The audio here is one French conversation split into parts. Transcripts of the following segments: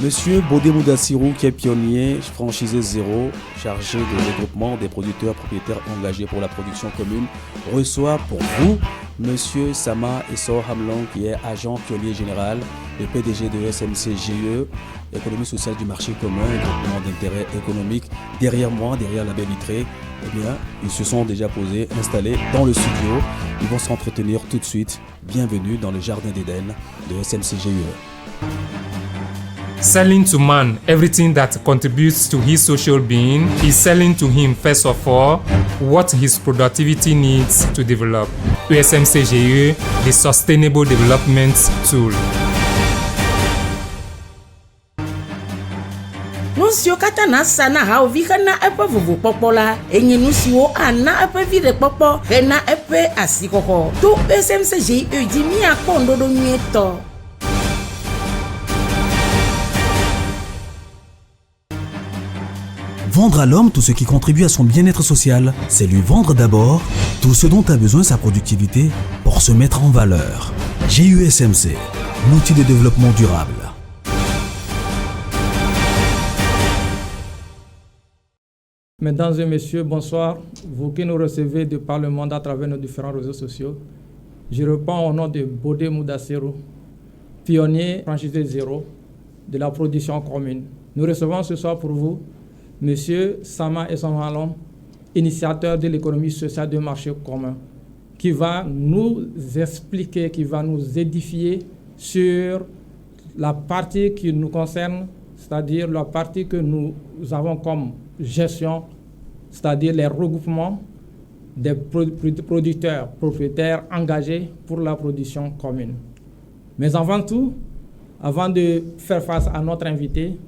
Monsieur Bodé Moudassirou, qui est pionnier, franchisé zéro, chargé de regroupement des producteurs propriétaires engagés pour la production commune, reçoit pour vous Monsieur Sama Essor Hamlong, qui est agent pionnier général, le PDG de SMC GE, économie sociale du marché commun, groupement d'intérêt économique. Derrière moi, derrière la baie vitrée, eh bien, ils se sont déjà posés, installés dans le studio. Ils vont s'entretenir tout de suite. Bienvenue dans le jardin d'Éden de SMC GE. Selling to man everything that contributes to his social being is selling to him first of all what his productivity needs to develop. ESMCGE, the Sustainable Development Tool. Nusio kata na sana ha ovika na epe vuvu popola enyi nusio ana epe vire popo ena epe asikoko to ESMCGE di mi akondo do nyeto. Vendre à l'homme tout ce qui contribue à son bien-être social, c'est lui vendre d'abord tout ce dont a besoin sa productivité pour se mettre en valeur. GUSMC, l'outil de développement durable. Mesdames et messieurs, bonsoir. Vous qui nous recevez de par le monde à travers nos différents réseaux sociaux, je réponds au nom de Bodé Moudassirou, pionnier franchisé zéro de la production commune. Nous recevons ce soir pour vous Monsieur Sama Essor Hamlong, initiateur de l'économie sociale de marché commun, qui va nous expliquer, qui va nous édifier sur la partie qui nous concerne, c'est-à-dire la partie que nous avons comme gestion, c'est-à-dire les regroupements des producteurs, propriétaires engagés pour la production commune. Mais avant tout, avant de faire face à notre invité,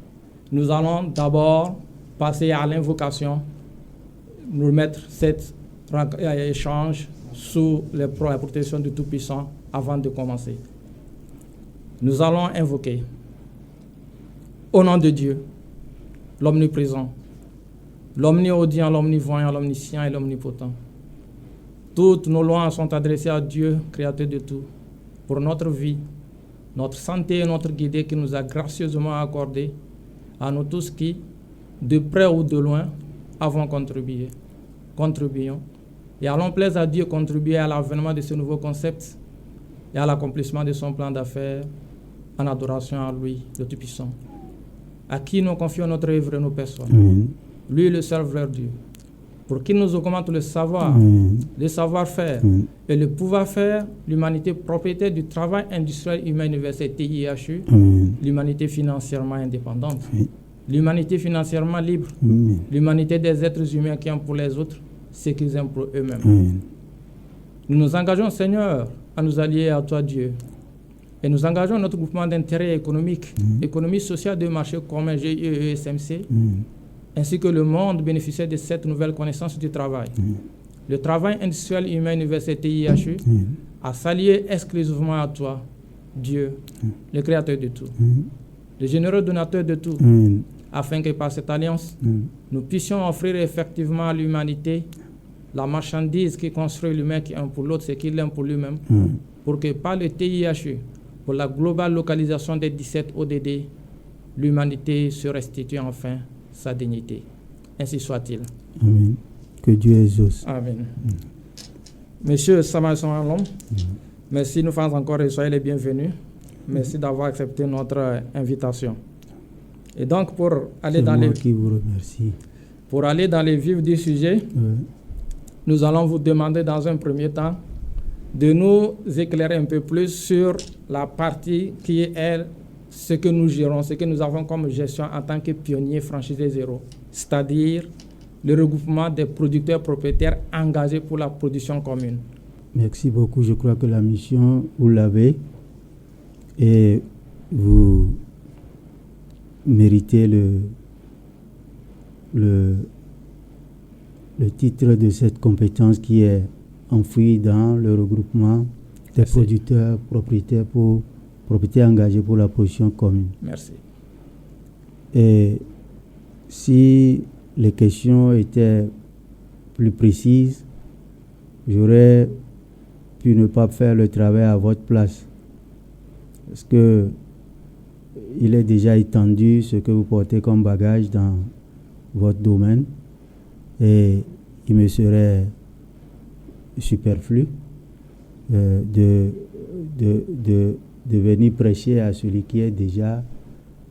nous allons d'abord passer à l'invocation, nous mettre cet échange sous la protection du Tout-Puissant avant de commencer. Nous allons invoquer, au nom de Dieu, l'omniprésent, l'omniaudient, l'omnivoyant, l'omniscient et l'omnipotent. Toutes nos louanges sont adressées à Dieu, créateur de tout, pour notre vie, notre santé et notre guidée qui nous a gracieusement accordé, à nous tous qui, de près ou de loin, avons contribué. Contribuons. Et allons plaise à Dieu contribuer à l'avènement de ce nouveau concept et à l'accomplissement de son plan d'affaires en adoration à lui, le Tout-Puissant, à qui nous confions notre œuvre et nos personnes. Amen. Lui, le seul vrai Dieu, pour qui nous augmente le savoir, le savoir-faire et le pouvoir-faire, l'humanité propriétaire du travail industriel humain universel TIHU, l'humanité financièrement indépendante. L'humanité financièrement libre, l'humanité des êtres humains qui ont pour les autres ce qu'ils aiment pour eux-mêmes. Nous nous engageons, Seigneur, à nous allier à toi, Dieu. Et nous engageons notre groupement d'intérêt économique, économie sociale de marché commun GIE-ESMC, ainsi que le monde bénéficiaire de cette nouvelle connaissance du travail. Le travail industriel humain universel TIHU, à s'allier exclusivement à toi, Dieu, le créateur de tout, le généreux donateur de tout, afin que par cette alliance, nous puissions offrir effectivement à l'humanité la marchandise qui construit l'humain qui aime pour l'autre, ce qu'il aime pour lui-même, pour que par le TIHU, pour la globale localisation des 17 ODD, l'humanité se restitue enfin sa dignité. Ainsi soit-il. Amen. Que Dieu exauce. Amen. Monsieur Sama Essor Hamlong, merci de nous faire encore et soyez les bienvenus. Merci d'avoir accepté notre invitation. Et donc, pour aller qui vous remercie. Pour aller dans les vifs du sujet, nous allons vous demander dans un premier temps de nous éclairer un peu plus sur la partie qui est ce que nous gérons, ce que nous avons comme gestion en tant que pionnier franchisé zéro, c'est-à-dire le regroupement des producteurs propriétaires engagés pour la production commune. Merci beaucoup. Je crois que la mission, vous l'avez et vous méritez le titre de cette compétence qui est enfouie dans le regroupement des producteurs propriétaires engagés pour la production commune. Merci. Et si les questions étaient plus précises, j'aurais pu ne pas faire le travail à votre place. Parce que il est déjà étendu ce que vous portez comme bagage dans votre domaine et il me serait superflu de venir prêcher à celui qui est déjà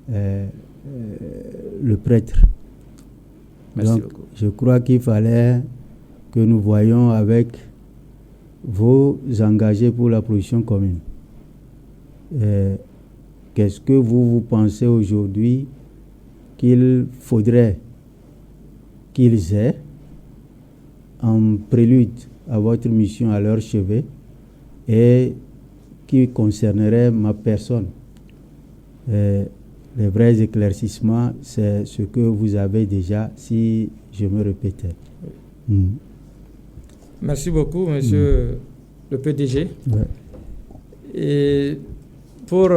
le prêtre. Merci Donc, beaucoup. je crois qu'il fallait que nous voyions avec vos engagés pour la production commune. Qu'est-ce que vous pensez aujourd'hui qu'il faudrait qu'ils aient en prélude à votre mission à leur chevet et qui concernerait ma personne? Les vrais éclaircissements, c'est ce que vous avez déjà, si je me répétais. Merci beaucoup, monsieur le PDG. Ouais. Et pour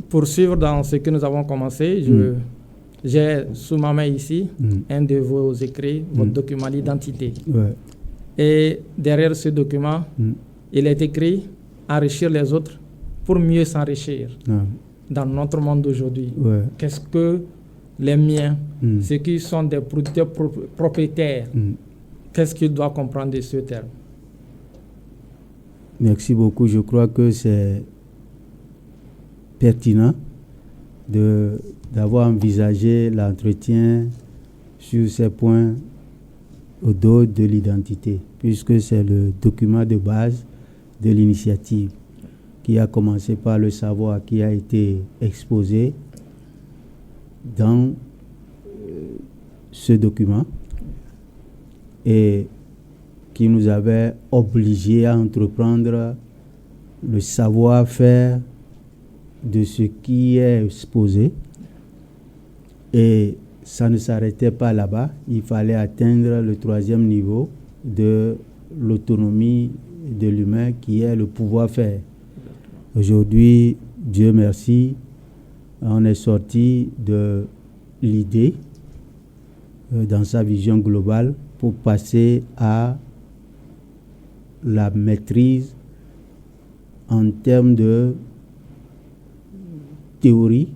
poursuivre dans ce que nous avons commencé, j'ai sous ma main ici un de vos écrits, votre document d'identité. Ouais. Et derrière ce document, il est écrit « Enrichir les autres pour mieux s'enrichir ». Dans notre monde d'aujourd'hui, qu'est-ce que les miens, ceux qui sont des producteurs propriétaires, qu'est-ce qu'ils doivent comprendre de ce terme? Merci beaucoup. Je crois que c'est pertinent d'avoir envisagé l'entretien sur ces points au dos de l'identité, puisque c'est le document de base de l'initiative qui a commencé par le savoir qui a été exposé dans ce document et qui nous avait obligés à entreprendre le savoir-faire de ce qui est exposé. Et ça ne s'arrêtait pas là-bas, il fallait atteindre le 3e niveau de l'autonomie de l'humain qui est le pouvoir-faire. Aujourd'hui, Dieu merci, on est sorti de l'idée dans sa vision globale pour passer à la maîtrise en termes de théorie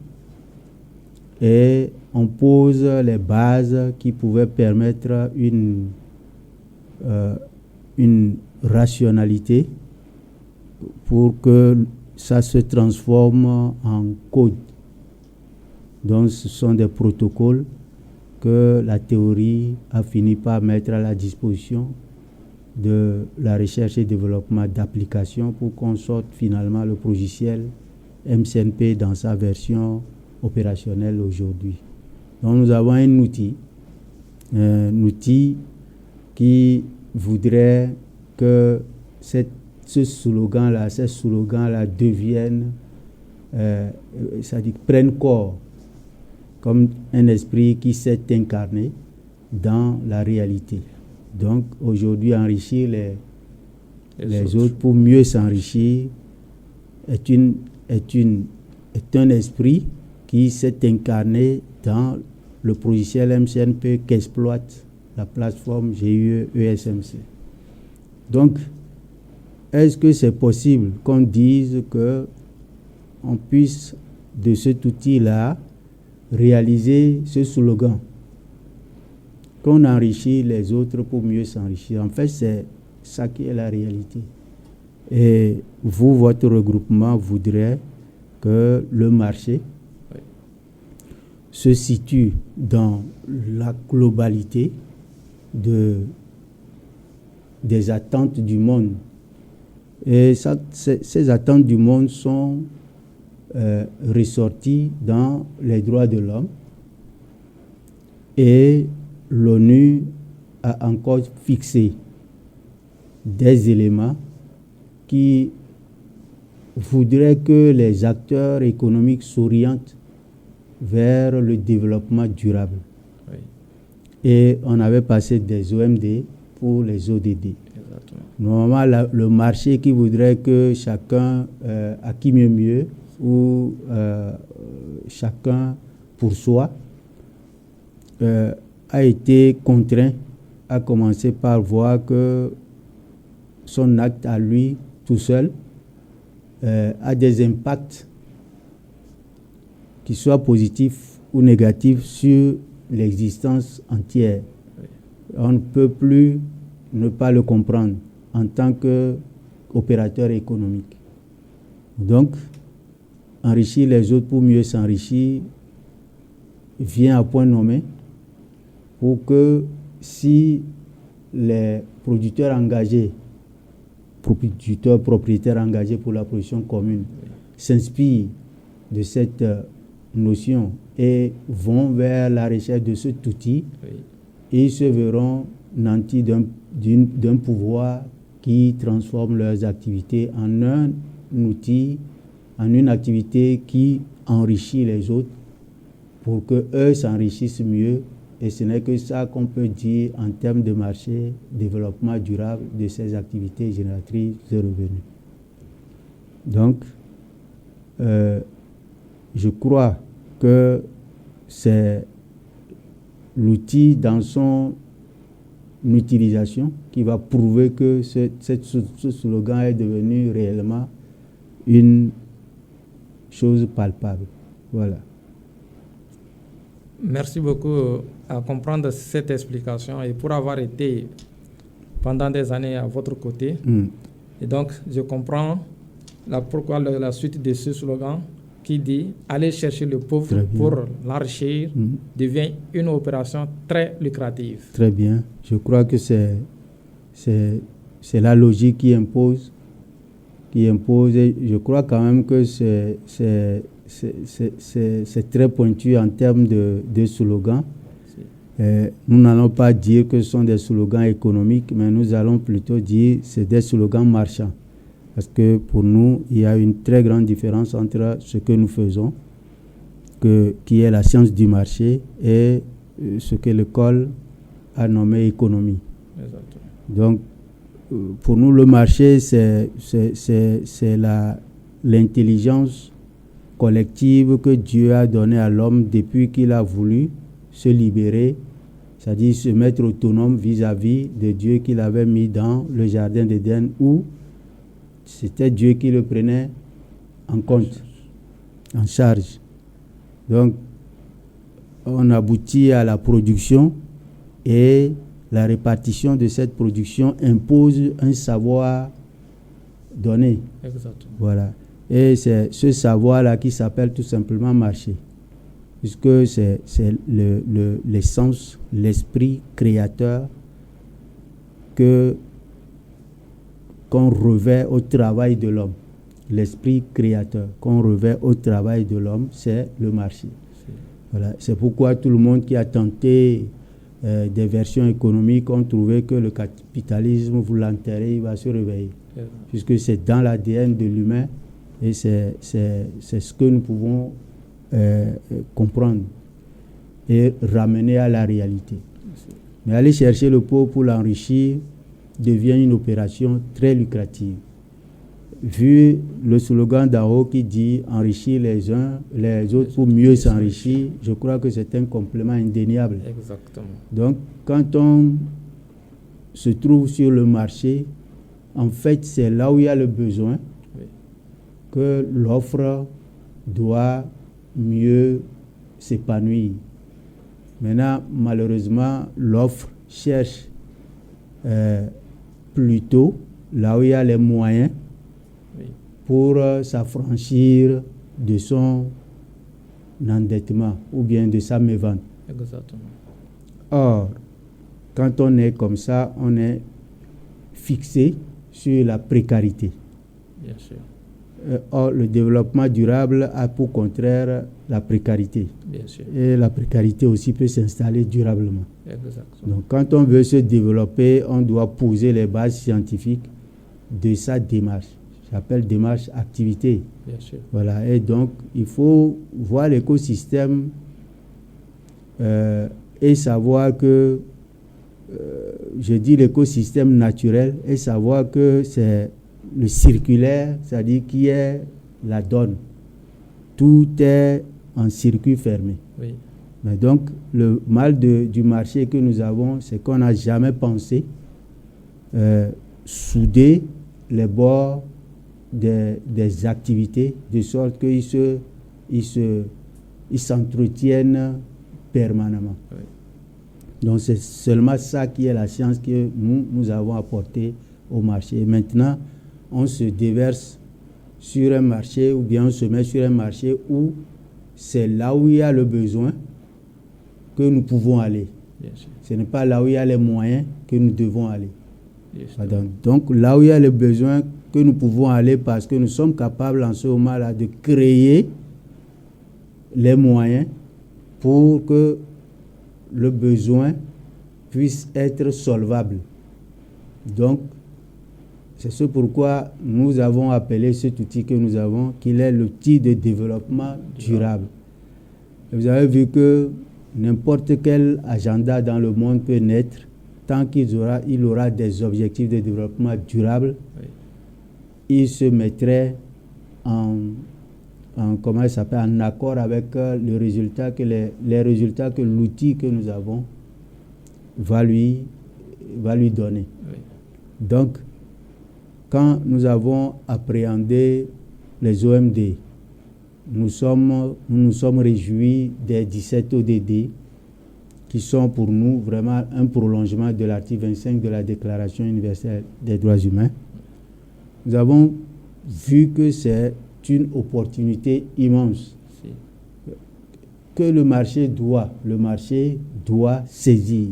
et on pose les bases qui pouvaient permettre une rationalité pour que ça se transforme en code. Donc ce sont des protocoles que la théorie a fini par mettre à la disposition de la recherche et développement d'applications pour qu'on sorte finalement le logiciel MCNP dans sa version opérationnelle aujourd'hui. Donc nous avons un outil qui voudrait que ces slogans-là deviennent, c'est-à-dire prennent corps comme un esprit qui s'est incarné dans la réalité. Donc aujourd'hui, enrichir les autres pour mieux s'enrichir est un esprit qui s'est incarné dans le logiciel MCNP qu'exploite la plateforme GIE ESMC. Donc, est-ce que c'est possible qu'on dise qu'on puisse, de cet outil-là, réaliser ce slogan, qu'on enrichit les autres pour mieux s'enrichir? En fait, c'est ça qui est la réalité. Et vous, votre regroupement voudrait que le marché se situe dans la globalité des attentes du monde. Et ces attentes du monde sont ressorties dans les droits de l'homme. Et l'ONU a encore fixé des éléments qui voudraient que les acteurs économiques s'orientent vers le développement durable. Oui. Et on avait passé des OMD pour les ODD. Exactement. Normalement, le marché qui voudrait que chacun acquis mieux ou chacun pour soi a été contraint à commencer par voir que son acte à lui tout seul a des impacts qu'il soit positif ou négatif sur l'existence entière. On ne peut plus ne pas le comprendre en tant qu'opérateur économique. Donc, enrichir les autres pour mieux s'enrichir vient à point nommé pour que si les producteurs engagés, propriétaires engagés pour la production commune s'inspirent de cette notion et vont vers la recherche de cet outil, ils se verront nantis d'un pouvoir qui transforme leurs activités en un outil, en une activité qui enrichit les autres pour qu'eux s'enrichissent mieux. Et ce n'est que ça qu'on peut dire en termes de marché, développement durable de ces activités génératrices de revenus. Donc, je crois que c'est l'outil dans son utilisation qui va prouver que ce slogan est devenu réellement une chose palpable. Voilà. Merci beaucoup à comprendre cette explication et pour avoir été pendant des années à votre côté. Et donc, je comprends pourquoi la suite de ce slogan qui dit « Aller chercher le pauvre pour l'enrichir » devient une opération très lucrative. Très bien. Je crois que c'est la logique qui impose. Et je crois quand même que c'est très pointu en termes de slogans. Nous n'allons pas dire que ce sont des slogans économiques, mais nous allons plutôt dire que c'est des slogans marchands. Parce que pour nous, il y a une très grande différence entre ce que nous faisons, qui est la science du marché, et ce que l'école a nommé économie. Exactement. Donc, pour nous, le marché, c'est l'intelligence collective que Dieu a donnée à l'homme depuis qu'il a voulu se libérer, c'est-à-dire se mettre autonome vis-à-vis de Dieu qu'il avait mis dans le jardin d'Éden, où c'était Dieu qui le prenait en compte, en charge. Donc, on aboutit à la production et la répartition de cette production impose un savoir donné. Exactement. Voilà. Et c'est ce savoir-là qui s'appelle tout simplement marché. Puisque c'est l'essence, l'esprit créateur qu'on revêt au travail de l'homme. L'esprit créateur qu'on revêt au travail de l'homme, c'est le marché. Voilà. C'est pourquoi tout le monde qui a tenté des versions économiques ont trouvé que le capitalisme, vous l'enterrez, il va se réveiller. Puisque c'est dans l'ADN de l'humain et c'est ce que nous pouvons comprendre et ramener à la réalité. Mais aller chercher le pauvre pour l'enrichir devient une opération très lucrative. Vu le slogan d'en haut qui dit « enrichir les uns les autres pour mieux s'enrichir », je crois que c'est un complément indéniable. Exactement. Donc, quand on se trouve sur le marché, en fait, c'est là où il y a le besoin que l'offre doit mieux s'épanouir. Maintenant, malheureusement, l'offre cherche plutôt là où il y a les moyens pour s'affranchir de son endettement ou bien de sa mévente. Exactement. Or, quand on est comme ça, on est fixé sur la précarité. Bien sûr. Or, le développement durable a pour contraire la précarité. Bien sûr. Et la précarité aussi peut s'installer durablement. Exactement. Donc, quand on veut se développer, on doit poser les bases scientifiques de sa démarche. J'appelle démarche activité. Bien sûr. Voilà. Et donc, il faut voir l'écosystème et savoir que, je dis l'écosystème naturel, et savoir que c'est le circulaire, c'est-à-dire qui est la donne. Tout est en circuit fermé. Oui. Mais donc, le mal du marché que nous avons, c'est qu'on n'a jamais pensé souder les bords des activités, de sorte qu'ils se ils s'entretiennent permanemment. Oui. Donc c'est seulement ça qui est la science que nous avons apportée au marché. Et maintenant, on se déverse sur un marché ou bien on se met sur un marché où c'est là où il y a le besoin que nous pouvons aller. Bien sûr. Ce n'est pas là où il y a les moyens que nous devons aller. Donc là où il y a le besoin que nous pouvons aller parce que nous sommes capables en ce moment-là de créer les moyens pour que le besoin puisse être solvable. Donc, c'est ce pourquoi nous avons appelé cet outil que nous avons, qu'il est l'outil de développement durable. Et vous avez vu que n'importe quel agenda dans le monde peut naître tant qu'il aura des objectifs de développement durable. Oui. Il se mettrait en accord avec le résultat que les résultats que l'outil que nous avons va lui donner. Oui. Donc, quand nous avons appréhendé les OMD, nous nous sommes réjouis des 17 ODD qui sont pour nous vraiment un prolongement de l'article 25 de la Déclaration universelle des droits humains. Nous avons vu que c'est une opportunité immense que le marché doit saisir.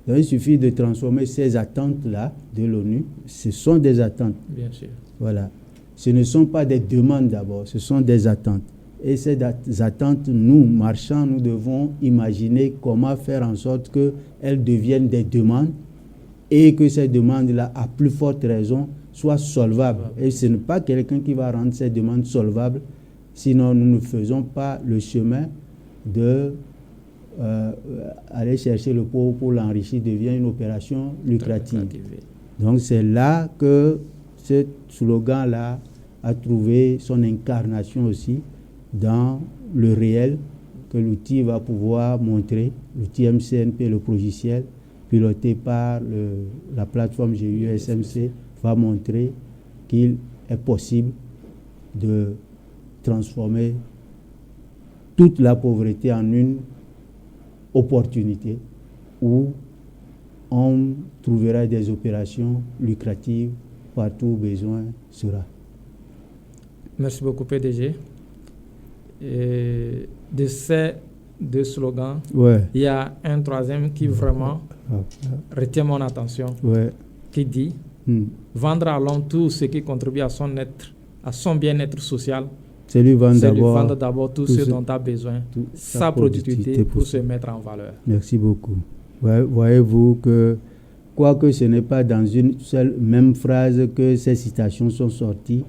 Donc, il suffit de transformer ces attentes-là de l'ONU. Ce sont des attentes. Bien sûr. Voilà. Ce ne sont pas des demandes d'abord, ce sont des attentes. Et ces attentes, nous, marchands, nous devons imaginer comment faire en sorte qu'elles deviennent des demandes et que ces demandes-là, à plus forte raison, soient solvables. Et ce n'est pas quelqu'un qui va rendre ces demandes solvables, sinon nous ne faisons pas le chemin de aller chercher le pauvre pour l'enrichir, devient une opération lucrative. Donc c'est là que ce slogan-là a trouvé son incarnation aussi dans le réel que l'outil va pouvoir montrer, l'outil MCNP, le logiciel piloté par la plateforme GUSMC va montrer qu'il est possible de transformer toute la pauvreté en une opportunité où on trouvera des opérations lucratives partout où besoin sera. Merci beaucoup, PDG. Et de ces deux slogans, il y a un troisième qui vraiment retient mon attention, qui dit vendre à l'homme tout ce qui contribue à son bien-être social. C'est lui vendre d'abord tout ce dont a besoin, sa productivité pour se mettre en valeur. Merci beaucoup. Voyez-vous que, quoique ce n'est pas dans une seule même phrase que ces citations sont sorties,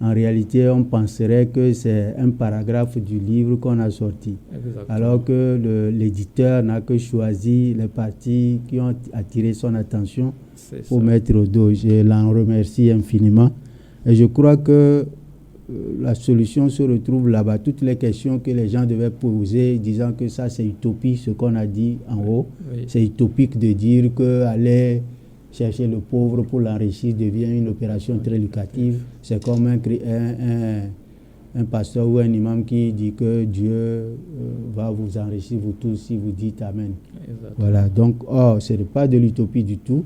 en réalité, on penserait que c'est un paragraphe du livre qu'on a sorti. Exactement. Alors que l'éditeur n'a que choisi les parties qui ont attiré son attention pour mettre au dos. Je l'en remercie infiniment. Et je crois que la solution se retrouve là-bas. Toutes les questions que les gens devaient poser, disant que ça c'est utopie, ce qu'on a dit en haut, c'est utopique de dire qu'aller chercher le pauvre pour l'enrichir devient une opération très lucrative. C'est comme un pasteur ou un imam qui dit que Dieu va vous enrichir vous tous si vous dites Amen. Exactement. Voilà, donc ce n'est pas de l'utopie du tout.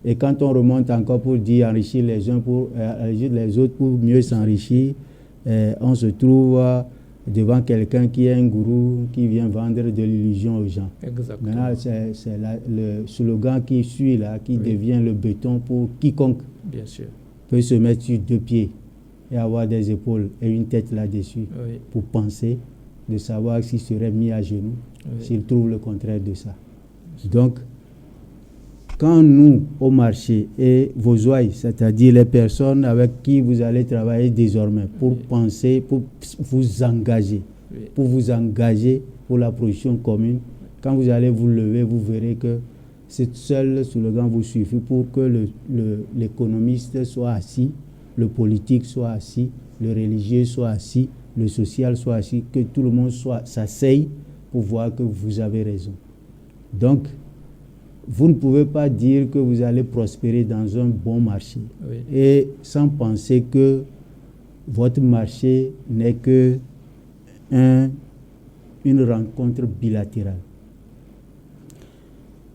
Et quand on remonte encore pour dire enrichir les uns pour enrichir les autres pour mieux s'enrichir, on se trouve devant quelqu'un qui est un gourou qui vient vendre de l'illusion aux gens. Exactement. Maintenant, c'est le slogan qui suit là, qui devient le béton pour quiconque peut se mettre sur deux pieds et avoir des épaules et une tête là-dessus pour penser, de savoir s'il serait mis à genoux, s'il trouve le contraire de ça. Donc, quand nous, au marché, et vos ouailles, c'est-à-dire les personnes avec qui vous allez travailler désormais, pour penser, pour vous engager, pour la production commune, quand vous allez vous lever, vous verrez que ce seul slogan vous suffit pour que l'économiste soit assis, le politique soit assis, le religieux soit assis, le social soit assis, que tout le monde s'asseye pour voir que vous avez raison. Donc, vous ne pouvez pas dire que vous allez prospérer dans un bon marché et sans penser que votre marché n'est que un une rencontre bilatérale.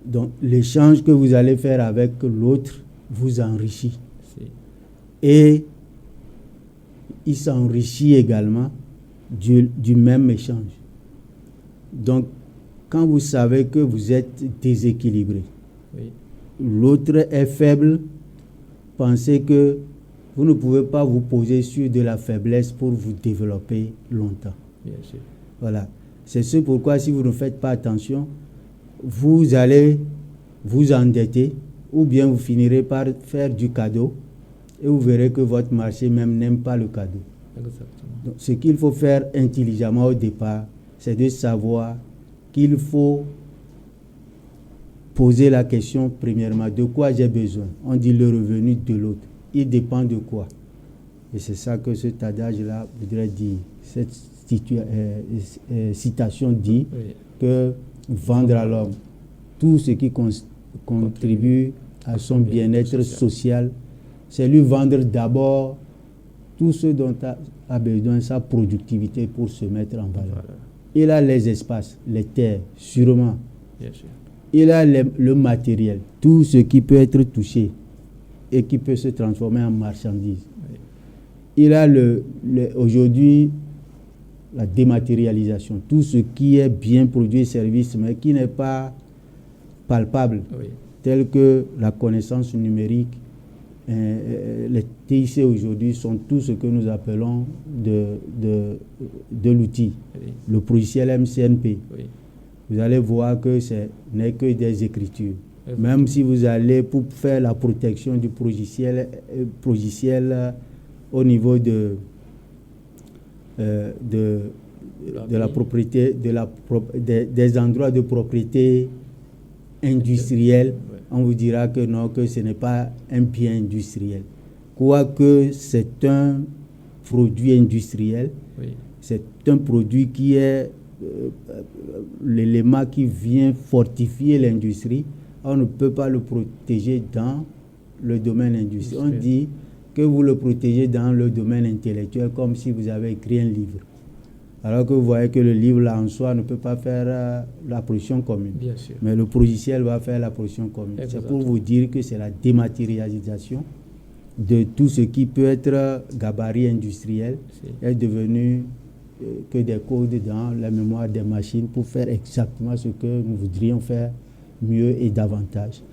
Donc, l'échange que vous allez faire avec l'autre vous enrichit. Et il s'enrichit également du même échange. Donc, quand vous savez que vous êtes déséquilibré, l'autre est faible, pensez que vous ne pouvez pas vous poser sur de la faiblesse pour vous développer longtemps. Bien sûr. Voilà. C'est ce pourquoi, si vous ne faites pas attention, vous allez vous endetter ou bien vous finirez par faire du cadeau et vous verrez que votre marché même n'aime pas le cadeau. Exactement. Donc, ce qu'il faut faire intelligemment au départ, c'est de savoir qu'il faut poser la question premièrement, de quoi j'ai besoin? On dit le revenu de l'autre. Il dépend de quoi? Et c'est ça que cet adage-là voudrait dire. Cette citation dit que vendre à l'homme tout ce qui contribue à son bien-être social, c'est lui vendre d'abord tout ce dont a besoin, sa productivité pour se mettre en valeur. Il a les espaces, les terres, sûrement. Bien sûr. Il a le matériel, tout ce qui peut être touché et qui peut se transformer en marchandise. Oui. Il a aujourd'hui la dématérialisation, tout ce qui est bien produit et service, mais qui n'est pas palpable, tel que la connaissance numérique. Les TIC aujourd'hui sont tout ce que nous appelons de l'outil, le logiciel MCNP. Vous allez voir que ce n'est que des écritures. Même si vous allez pour faire la protection du logiciel au niveau de la propriété, des endroits de propriété industrielle, on vous dira que non, que ce n'est pas un bien industriel. Quoique c'est un produit industriel, c'est un produit qui est l'élément qui vient fortifier l'industrie. On ne peut pas le protéger dans le domaine industriel. On dit que vous le protégez dans le domaine intellectuel comme si vous avez écrit un livre. Alors que vous voyez que le livre là en soi ne peut pas faire la production commune. Bien sûr. Mais le logiciel va faire la production commune. Exactement. C'est pour vous dire que c'est la dématérialisation de tout ce qui peut être gabarit industriel est devenu que des codes dans la mémoire des machines pour faire exactement ce que nous voudrions faire mieux et davantage.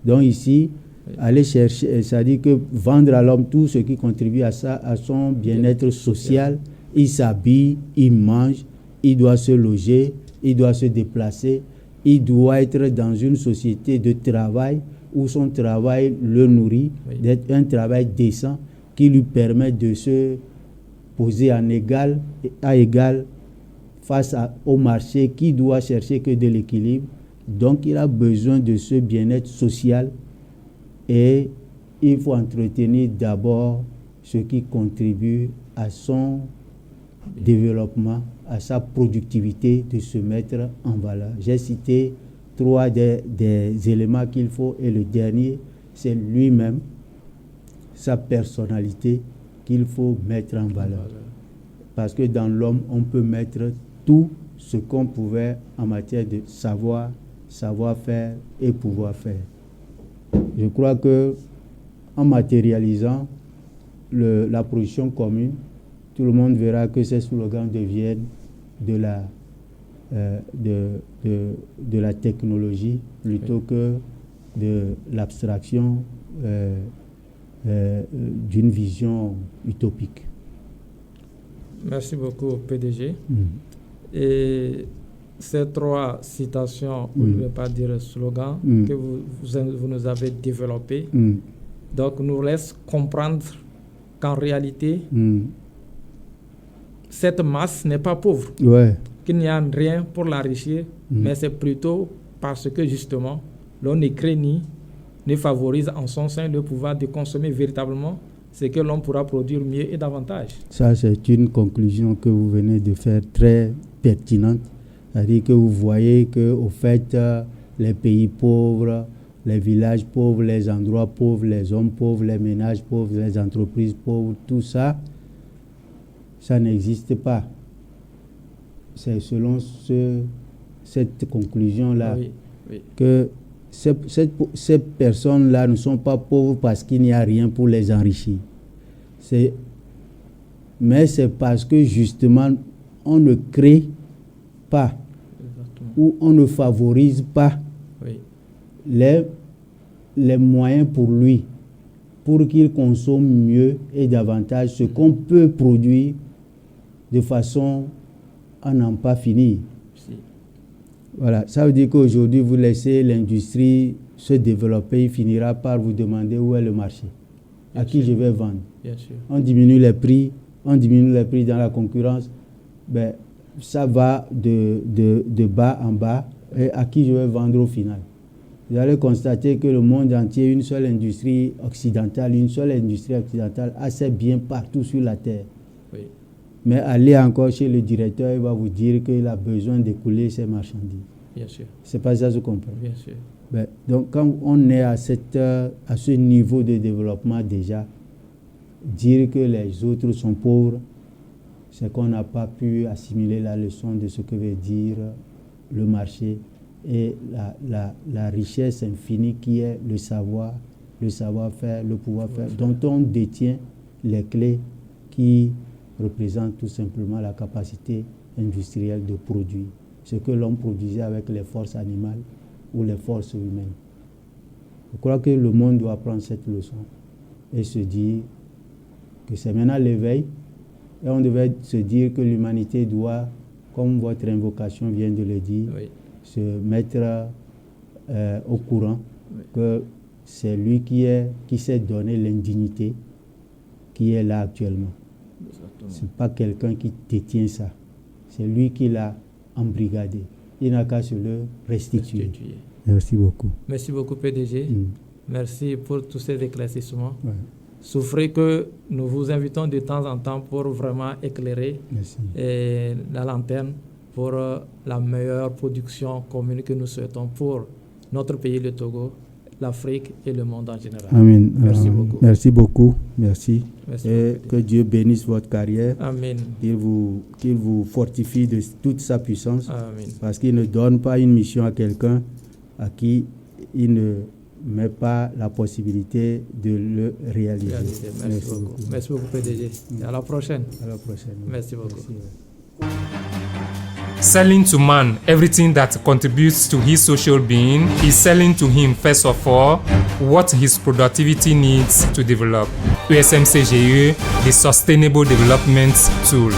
Donc ici, aller chercher, c'est-à-dire que vendre à l'homme tout ce qui contribue à son bien-être social. Il s'habille, il mange, il doit se loger, il doit se déplacer, il doit être dans une société de travail où son travail le nourrit, d'être un travail décent qui lui permet de se poser à égal face au marché qui doit chercher que de l'équilibre. Donc il a besoin de ce bien-être social et il faut entretenir d'abord ce qui contribue à son développement, à sa productivité, de se mettre en valeur. J'ai cité 3 des éléments qu'il faut et le dernier, c'est lui-même, sa personnalité qu'il faut mettre en valeur. Parce que dans l'homme, on peut mettre tout ce qu'on pouvait en matière de savoir-faire et pouvoir-faire. Je crois que en matérialisant la production commune, tout le monde verra que ces slogans deviennent de la technologie plutôt que de l'abstraction d'une vision utopique. Merci beaucoup, PDG. Et ces 3 citations, on ne veut pas dire slogans, que vous nous avez développés, donc nous laissent comprendre qu'en réalité, cette masse n'est pas pauvre, qu'il n'y a rien pour l'enrichir, mais c'est plutôt parce que justement, l'on ne crée ni ne favorise en son sein le pouvoir de consommer véritablement ce que l'on pourra produire mieux et davantage. Ça, c'est une conclusion que vous venez de faire très pertinente. C'est-à-dire que vous voyez qu'au fait, les pays pauvres, les villages pauvres, les endroits pauvres, les hommes pauvres, les ménages pauvres, les entreprises pauvres, tout ça, ça n'existe pas. c'est selon cette conclusion-là Oui. que ces personnes-là ne sont pas pauvres parce qu'il n'y a rien pour les enrichir. Mais c'est parce que justement, on ne crée pas ou on ne favorise pas les moyens pour lui, pour qu'il consomme mieux et davantage ce qu'on peut produire de façon à n'en pas finir. Voilà, ça veut dire qu'aujourd'hui, vous laissez l'industrie se développer, il finira par vous demander où est le marché, à qui je vais vendre. On diminue les prix dans la concurrence, ben, ça va de bas en bas, et à qui je vais vendre au final. Vous allez constater que le monde entier, une seule industrie occidentale assez bien partout sur la terre. Oui. Mais allez encore chez le directeur, il va vous dire qu'il a besoin d'écouler ses marchandises. Bien sûr. C'est pas ça, je comprends. Bien sûr. Ben, donc quand on est à ce niveau de développement déjà, dire que les autres sont pauvres, c'est qu'on n'a pas pu assimiler la leçon de ce que veut dire le marché et la richesse infinie qui est le savoir-faire, le pouvoir-faire, dont on détient les clés qui représentent tout simplement la capacité industrielle de produire ce que l'on produisait avec les forces animales ou les forces humaines. Je crois que le monde doit prendre cette leçon et se dire que c'est maintenant l'éveil, et on devait se dire que l'humanité doit, comme votre invocation vient de le dire, se mettre au courant que c'est lui qui s'est donné l'indignité qui est là actuellement. Ce n'est pas quelqu'un qui détient ça. C'est lui qui l'a embrigadé. Il n'a qu'à se le restituer. Merci beaucoup. Merci beaucoup, PDG. Merci pour tous ces éclaircissements. Ouais. Souffrez que nous vous invitons de temps en temps pour vraiment éclairer la lanterne pour la meilleure production commune que nous souhaitons pour notre pays, le Togo, l'Afrique et le monde en général. Amen. Merci beaucoup. Merci beaucoup. Merci. Merci et beaucoup. Que Dieu bénisse votre carrière. Amen. Qu'il vous fortifie de toute sa puissance. Amen. Parce qu'il ne donne pas une mission à quelqu'un à qui il ne met pas la possibilité de le réaliser. Merci beaucoup. Merci beaucoup, PDG. Et à la prochaine. À la prochaine. Merci beaucoup. Merci. Selling to man everything that contributes to his social being is selling to him first of all what his productivity needs to develop. USMCGE, the Sustainable Development Tool.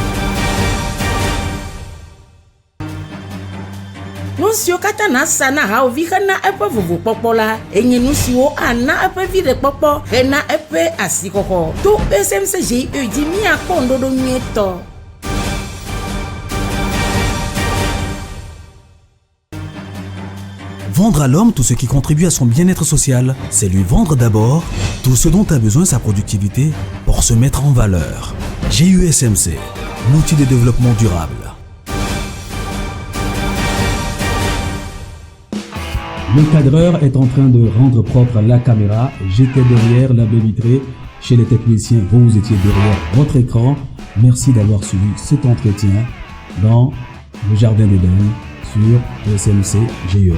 Nusio kata na sana hao vika na epe vuvu popola enye nusio ana epe vide popo hena epe asikoko to USMCGE di mi akondo do mieto. Vendre à l'homme tout ce qui contribue à son bien-être social, c'est lui vendre d'abord tout ce dont a besoin sa productivité pour se mettre en valeur. GUSMC, l'outil de développement durable. Le cadreur est en train de rendre propre la caméra. J'étais derrière la baie vitrée. Chez les techniciens, vous étiez derrière votre écran. Merci d'avoir suivi cet entretien dans le Jardin d'Éden sur USMC GE.